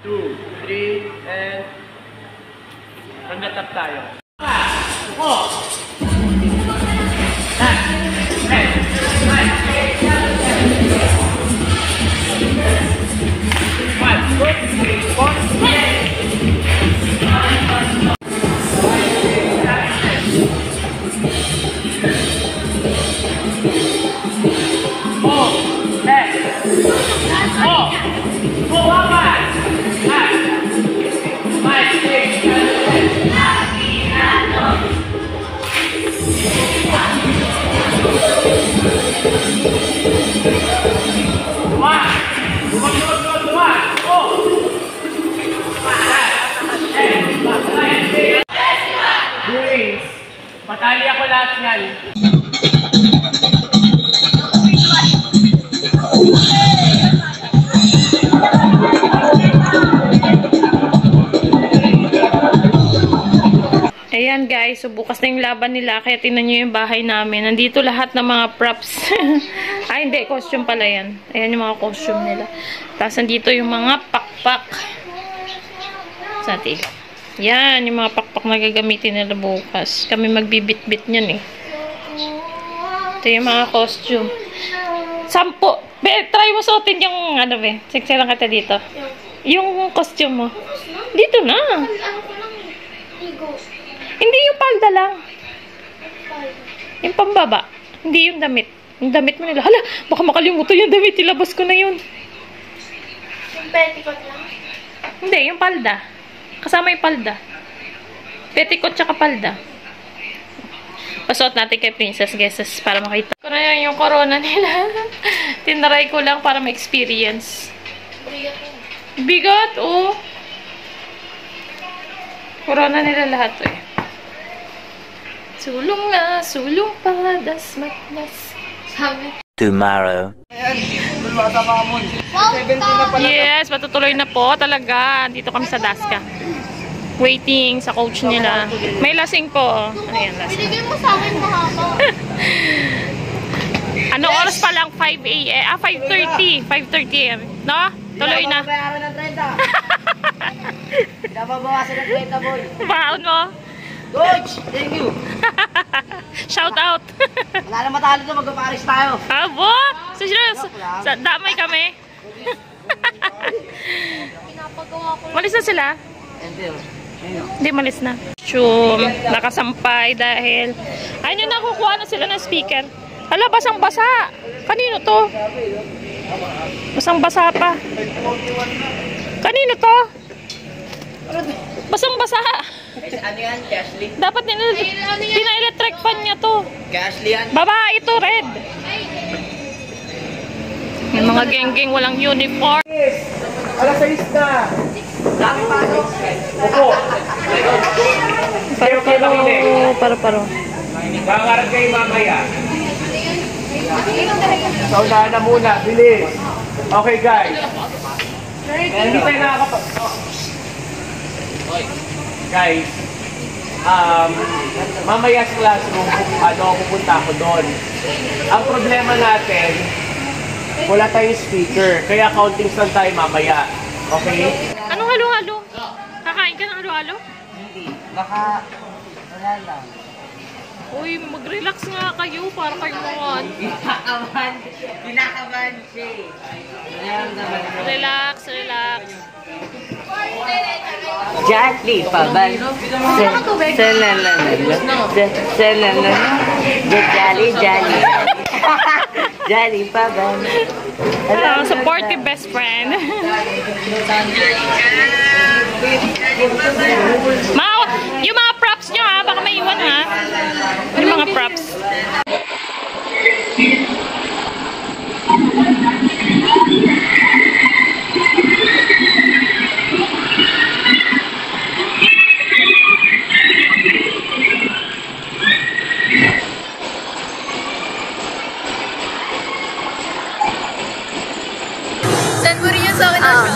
2, 3, and pag-natap tayo. Patali ako lahat yan. Ayan guys, so bukas na yung laban nila, kaya tingnan nyo yung bahay namin. Nandito lahat ng mga props. Ay hindi, costume pala yan. Ayan yung mga costume nila. Tapos nandito yung mga pakpak. Sati. Yan, yung mga pakpak na gagamitin nila bukas. Kami magbibit-bit niyan eh. Ito yung mga costume. 10. Try mo suotin yung ano be. Siksilang kita dito. Yung costume mo. Dito na. Hindi yung palda lang. Yung pambaba. Hindi yung damit. Yung damit mo nila. Hala, baka makalimutan yung damit. Ilabas ko na yun. Yung petticoat lang? Hindi, yung palda. Kasama yung palda. Petticoat tsaka palda. Pasuot natin kay Princess Guesses para makita. Ko na yung corona nila. Tinaray ko lang para ma-experience. Bigat yun. Bigat, oh. Corona nila lahat, eh. Sulong na, sulong pa, dasmat-das. Sabi. Tomorrow. Yes, matutuloy na po talaga. Dito kami sa Daska. Waiting sa coach nila. May lasing po. Oh. Ayan, lasing. Binigay mo sa akin mahaba. Anong oras pa lang? 5 a.m. 5:30. 5:30 a.m. No? Tuloy na. Bayaran ng 30. Pinababawasan ng 30, boy. Baon mo. Coach, thank you. Shout out. Wala na matalo to, magpaparis tayo. Abo! Sa damay kami. Pinapagawa ko. Malis na sila? Hindi, malis na. Nakasampay dahil ayun yung nakukuha na sila ng speaker. Hala, basang-basa. Kanino to? Basang-basa pa. Kanino to? Basang-basa. Ano yan? Cashley? Dapat pina-electric fan niya to. Cashley yan? Babae ito, red. Yung mga geng-geng walang uniform. Alas 6 na. Dami pa ito. Opo. Paro. Kakarag kayo mamaya. So, unahan na muna. Bilis. Okay, guys. Hindi tayo nakakapag... Guys, mamaya sa classroom, pupunta ako doon. Ang problema natin, wala tayong speaker, kaya counting lang tayo mamaya. Okay? Anong halo-halo? Kakain ka ng halo-halo? Hindi. Baka, wala lang. Uy, mag-relax nga kayo para kayo naman. Kinakabahan siya eh. Relax. Jolly pa ba? Jolly. Jolly pa ba? Supportive best friend. Yung mga props nyo ha, baka may iwan ha. Yung mga props. Send mo rin yan sa akin na siya.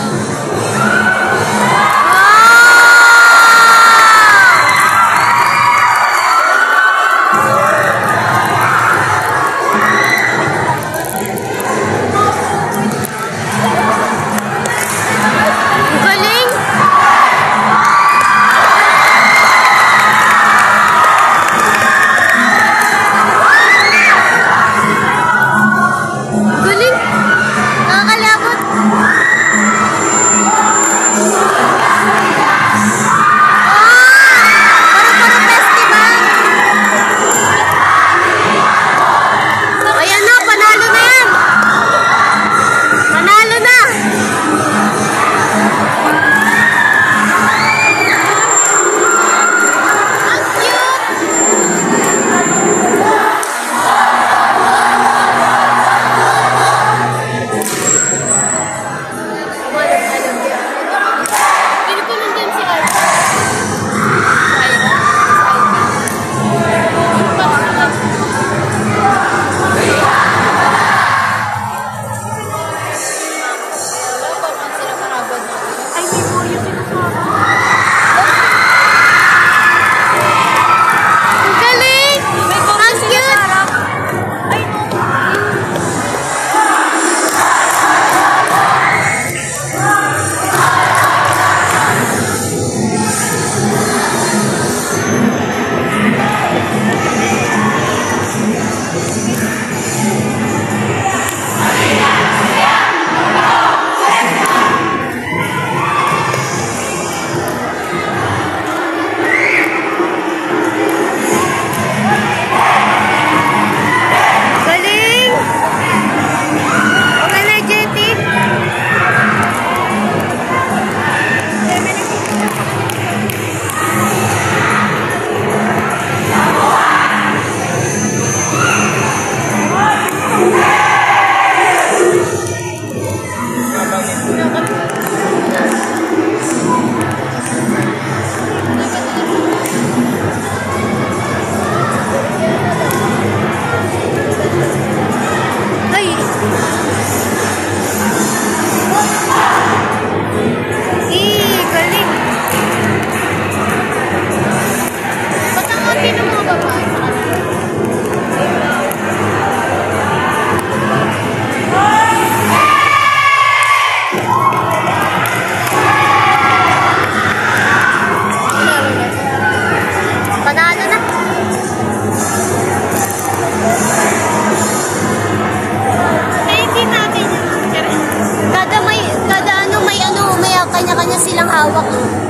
hawak.